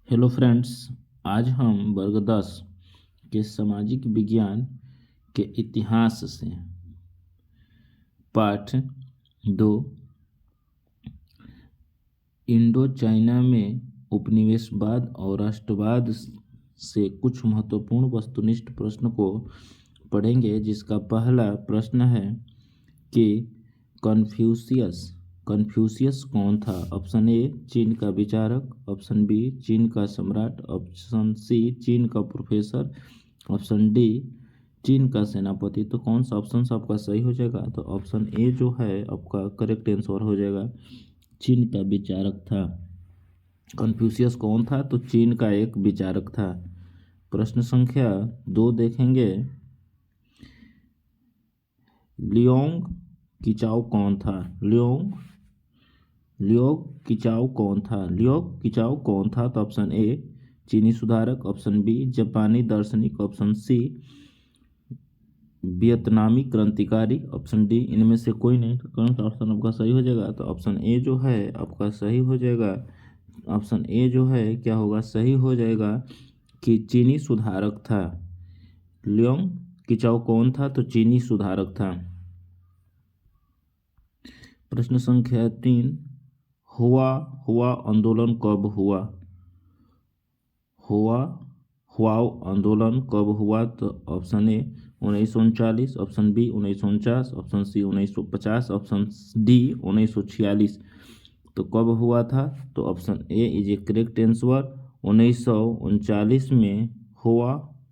Hello friends. आज हम वर्ग 10 के सामाजिक विज्ञान के इतिहास से पाठ 2 इंडो चाइना में उपनिवेशवाद और राष्ट्रवाद से कुछ महत्वपूर्ण वस्तुनिष्ठ प्रश्न को पढ़ेंगे, जिसका पहला प्रश्न है कि कन्फ्यूशियस कन्फ्यूशियस कौन था। ऑप्शन ए चीन का विचारक, ऑप्शन बी चीन का सम्राट, ऑप्शन सी चीन का प्रोफेसर, ऑप्शन डी चीन का सेनापति। तो कौन सा ऑप्शन आपका सही हो जाएगा? तो ऑप्शन ए जो है आपका करेक्ट आंसर हो जाएगा, चीन का विचारक था। कन्फ्यूशियस कौन था? तो चीन का एक विचारक था। प्रश्न संख्या 2 देखेंगे, लियोंग किचाओ कौन था। लियोंग किचाओ कौन था? लियोंग किचाओ कौन था? तो ऑप्शन ए चीनी सुधारक, ऑप्शन बी जापानी दार्शनिक, ऑप्शन सी वियतनामी क्रांतिकारी, ऑप्शन डी इनमें से कोई नहीं। तो कौन सा ऑप्शन आपका सही हो जाएगा? तो ऑप्शन ए जो है आपका सही हो जाएगा। ऑप्शन ए जो है क्या होगा? सही हो जाएगा कि चीनी सुधारक था। लियोंग किचाओ कौन था? तो चीनी सुधारक था। प्रश्न संख्या 3, हुआ आंदोलन कब हुआ? हुआ आंदोलन कब हुआ? तो option A 1939, option B 1949, option C 1950, option D 1946। तो कब हुआ था? तो option A is a correct answer. 1939 में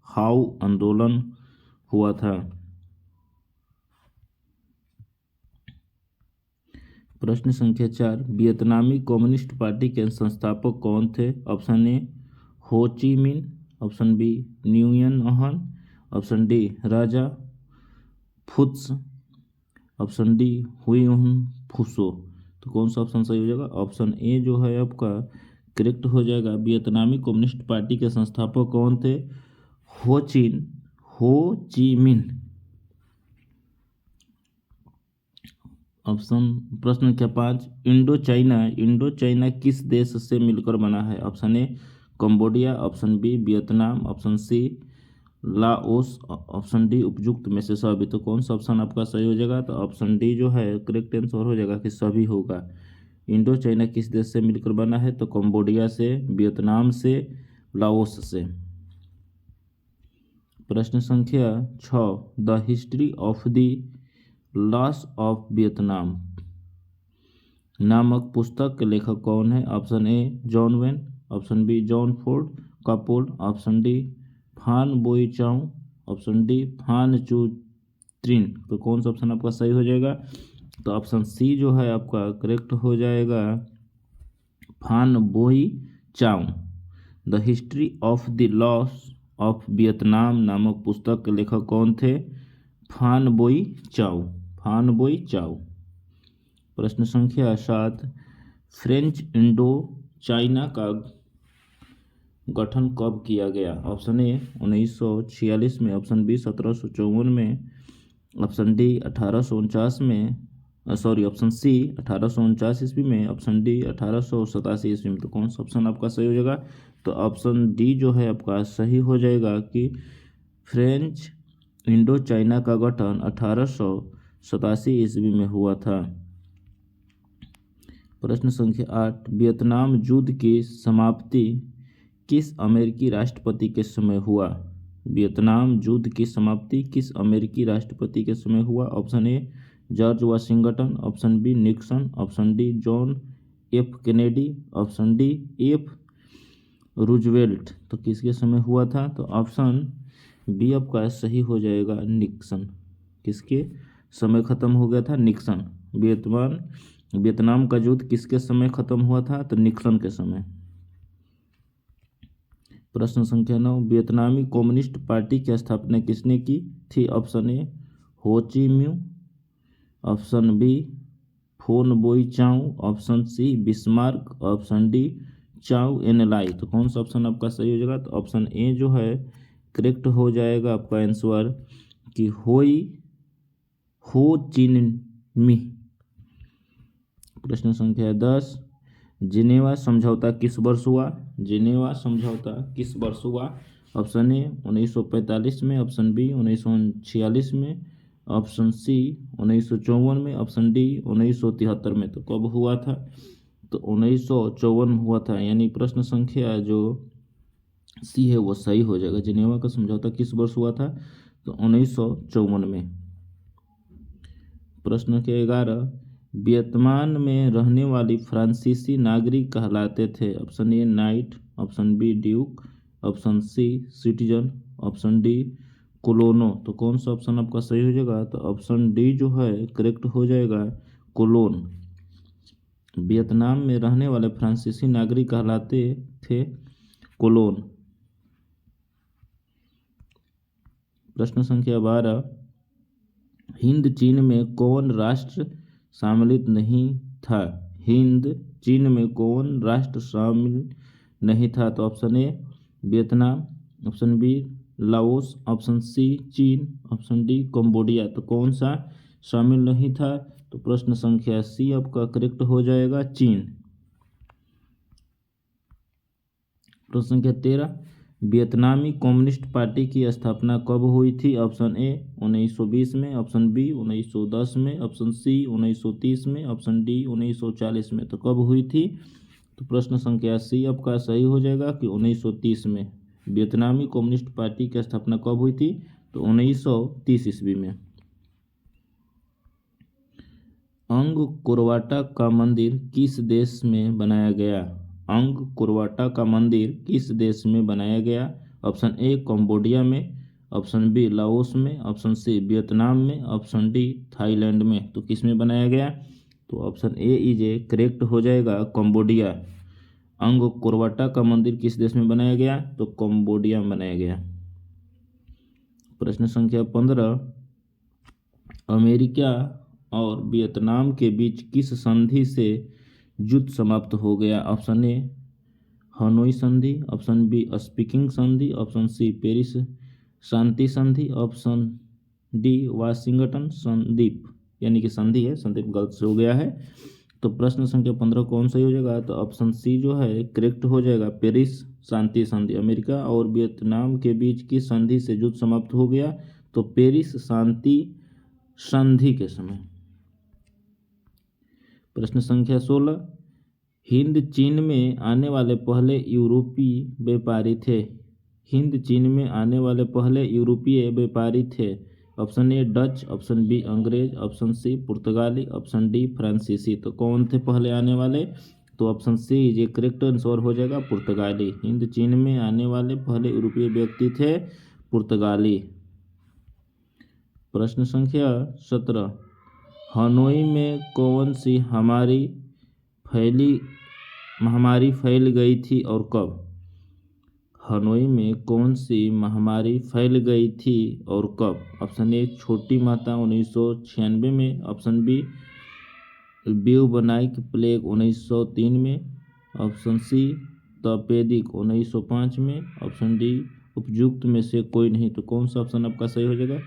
हाउ आंदोलन हुआ था। प्रश्न संख्या 4, वियतनामी कम्युनिस्ट पार्टी के संस्थापक कौन थे? ऑप्शन ए हो ची मिन, ऑप्शन बी न्युयन अहन, ऑप्शन डी राजा फुत्स, ऑप्शन डी हुइयुन फुसो। तो कौन सा ऑप्शन सही हो जाएगा? ऑप्शन ए जो है आपका करेक्ट हो जाएगा। वियतनामी कम्युनिस्ट पार्टी के संस्थापक कौन थे? हो ची मिन। प्रश्न संख्या 5, इंडो चाइना किस देश से मिलकर बना है? Option A Cambodia, option B Vietnam, option C Laos, option D उपयुक्त में से सभी। तो कौन सा ऑप्शन आपका सही हो जाएगा? तो ऑप्शन डी जो है करेक्ट आंसर हो जाएगा कि सभी होगा। इंडो चाइना किस देश से मिलकर बना है? तो कंबोडिया से, वियतनाम से, लाओस से। प्रश्न संख्या 6, the history of the loss of Vietnam नामक पुस्तक के लेखक कौन है? Option A John Wayne, option B John Ford Coppola, option D Phan Boi Chau, option D फान चू त्रिन। तो कौन सा ऑप्शन आपका सही हो जाएगा? तो ऑप्शन सी जो है आपका करेक्ट हो जाएगा, Phan Boi Chau. The history of the loss of Vietnam नामक पुस्तक के लेखक कौन थे? फान बोई चाउ। प्रश्न संख्या 7, फ्रेंच इंडो चाइना का गठन कब किया गया? ऑप्शन ए 1946 में, ऑप्शन बी 1754 में, ऑप्शन डी 1849 में, ऑप्शन सी 1849 ईस्वी में, ऑप्शन डी 1887 ईस्वी में। तो कौन सा ऑप्शन आपका सही हो जाएगा? तो ऑप्शन डी जो है आपका सही हो जाएगा कि फ्रेंच इंडो चाइना का गठन 1887 ईस्वी में हुआ था। प्रश्न संख्या 8, वियतनाम युद्ध की समाप्ति किस अमेरिकी राष्ट्रपति के समय हुआ? वियतनाम युद्ध की समाप्ति किस अमेरिकी राष्ट्रपति के समय हुआ? Option A George Washington, option B Nixon, option D John F Kennedy, option D F Roosevelt. तो किसके समय हुआ था? तो ऑप्शन बी आपका सही हो जाएगा, निक्सन। किसके समय खत्म हो गया था? निक्सन। वियतनाम का युद्ध किसके समय खत्म हुआ था? तो निक्सन के समय। प्रश्न संख्या 9, वियतनामी कम्युनिस्ट पार्टी की स्थापना किसने की थी? ऑप्शन ए हो ची mu, option B Phan Boi Chau, option C Bismarck, option D Chou En Lai. तो कौन सा ऑप्शन आपका सही हो जाएगा? तो ऑप्शन ए जो है करेक्ट हो जाएगा आपका आंसर कि हो चिन मी। प्रश्न संख्या 10, जिनेवा समझौता किस वर्ष हुआ? जिनेवा समझौता किस वर्ष हुआ? ऑप्शन ए 1945 में, ऑप्शन बी 1946 में, ऑप्शन सी 1954 में, ऑप्शन डी 1973 में। तो कब हुआ था? तो 1954 में हुआ था, यानी प्रश्न संख्या जो सी है वो सही हो जाएगा। जिनेवा का समझौता किस वर्ष हुआ था? तो 1954 में। प्रश्न के 11, वियतनाम में रहने वाली फ्रांसीसी नागरिक कहलाते थे? Option A knight, option B duke, option C citizen, option D colono. तो कौन सा ऑप्शन आपका सही हो जाएगा? तो ऑप्शन डी जो है करेक्ट हो जाएगा, कोलोन। वियतनाम में रहने वाले फ्रांसीसी नागरिक कहलाते थे कोलोन। प्रश्न संख्या 12, हिंद चीन में कौन राष्ट्र सम्मिलित नहीं था? हिंद चीन में कौन राष्ट्र शामिल नहीं था? तो option A Vietnam, option B Laos, option C चीन, ऑप्शन डी कंबोडिया। तो कौन सा शामिल नहीं था? तो प्रश्न संख्या सी आपका करेक्ट हो जाएगा, चीन। प्रश्न संख्या 13, वियतनामी कम्युनिस्ट पार्टी की स्थापना कब हुई थी? ऑप्शन ए 1920 में, ऑप्शन बी 1910 में, ऑप्शन सी 1930 में, ऑप्शन डी 1940 में। तो कब हुई थी? तो प्रश्न संख्या सी आपका सही हो जाएगा कि 1930 में। वियतनामी कम्युनिस्ट पार्टी की स्थापना कब हुई थी? तो 1930 ईस्वी में। अंगकोरवाटा का मंदिर किस देश में बनाया गया? अंगकोरवाटा का मंदिर किस देश में बनाया गया? ऑप्शन ए कंबोडिया में, ऑप्शन बी लाओस में, ऑप्शन सी वियतनाम में, ऑप्शन डी थाईलैंड में। तो किस में बनाया गया? तो option A is a correct हो जाएगा, कंबोडिया। अंगकोरवाटा का मंदिर किस देश में बनाया गया? तो कंबोडिया में बनाया गया। प्रश्न संख्या 15, अमेरिका और वियतनाम के बीच किस संधि से युद्ध समाप्त हो गया? ऑप्शन ए हनोई संधि, ऑप्शन बी स्पीकिंग संधि, ऑप्शन सी पेरिस शांति संधि, ऑप्शन डी वाशिंगटन संधि, यानी कि संधि है, संधि गलत से हो गया है। तो प्रश्न संख्या 15 कौन सही हो जाएगा? तो ऑप्शन सी जो है करेक्ट हो जाएगा, पेरिस शांति संधि। अमेरिका और वियतनाम के बीच की संधि से युद्ध समाप्त हो गया, तो पेरिस शांति संधि के समय। प्रश्न संख्या 16, हिंद चीन में आने वाले पहले यूरोपीय व्यापारी थे? हिंद चीन में आने वाले पहले यूरोपीय व्यापारी थे? Option A Dutch, option B अंग्रेज, ऑप्शन सी पुर्तगाली, ऑप्शन डी फ्रांसीसी। तो कौन थे पहले आने वाले? तो ऑप्शन सी ये करेक्ट आंसर हो जाएगा, पुर्तगाली। हिंद चीन में आने वाले पहले यूरोपीय व्यक्ति थे पुर्तगाली। प्रश्न संख्या 17, हनोई में कौन सी महामारी फैल गई थी और कब? हनोई में कौन सी महामारी फैल गई थी और कब? ऑप्शन ए छोटी माता 1996 में, ऑप्शन बी ब्यूबनाइक प्लेग 1903 में, ऑप्शन सी तपेदिक 1905 में, ऑप्शन डी उपयुक्त में से कोई नहीं। तो कौन सा ऑप्शन आपका सही हो जाएगा?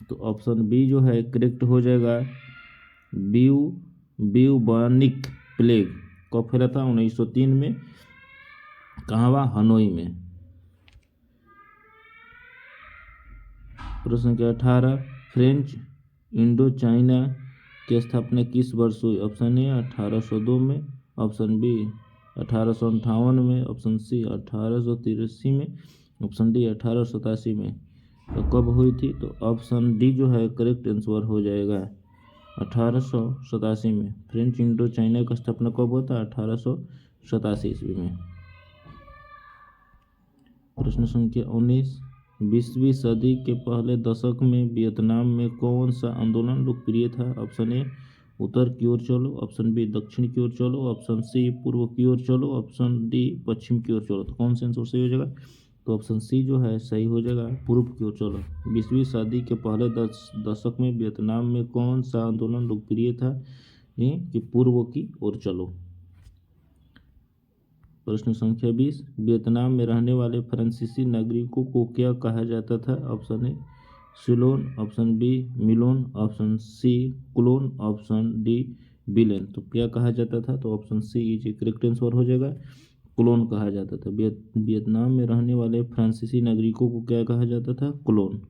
तो ऑप्शन बी जो है करेक्ट हो जाएगा, ब्यूबनिक प्लेग। कब फैला था? 1903 में। कहाँ हुआ? हनोई में। प्रश्न संख्या 18, फ्रेंच इंडो चाइना की स्थापना किस वर्ष हुई? ऑप्शन ए 1802 में, ऑप्शन बी 1858 में, ऑप्शन सी 1883 में, ऑप्शन डी 1887 में। तो कब हुई थी? तो ऑप्शन डी जो है करेक्ट आंसर हो जाएगा, 1887 में। फ्रेंच इंडो चाइना का स्थापना कब हुआ था? 1887 ईस्वी में। प्रश्न संख्या 19, 20वीं सदी के पहले दशक में वियतनाम में कौन सा आंदोलन लोकप्रिय था? ऑप्शन ए उत्तर की ओर चलो, ऑप्शन बी दक्षिण की ओर चलो, ऑप्शन सी पूर्व की ओर चलो, ऑप्शन डी पश्चिम की ओर चलो। तो कौन सा आंसर सही हो जाएगा? तो ऑप्शन सी जो है सही हो जाएगा, पूर्व की ओर चलो। 20वीं सदी के पहले दशक में वियतनाम में कौन सा आंदोलन लोकप्रिय था? कि पूर्व की ओर चलो। प्रश्न संख्या 20, वियतनाम में रहने वाले फ्रांसीसी नागरिकों को क्या कहा जाता था? Option A Ceylon, option B मिलोन, option C Quilon, option D विलेन। तो क्या कहा जाता था? तो option C is a correct answer हो जाएगा, क्लोन कहा जाता था। वियतनाम में रहने वाले फ्रांसीसी नागरिकों को क्या कहा जाता था? क्लोन।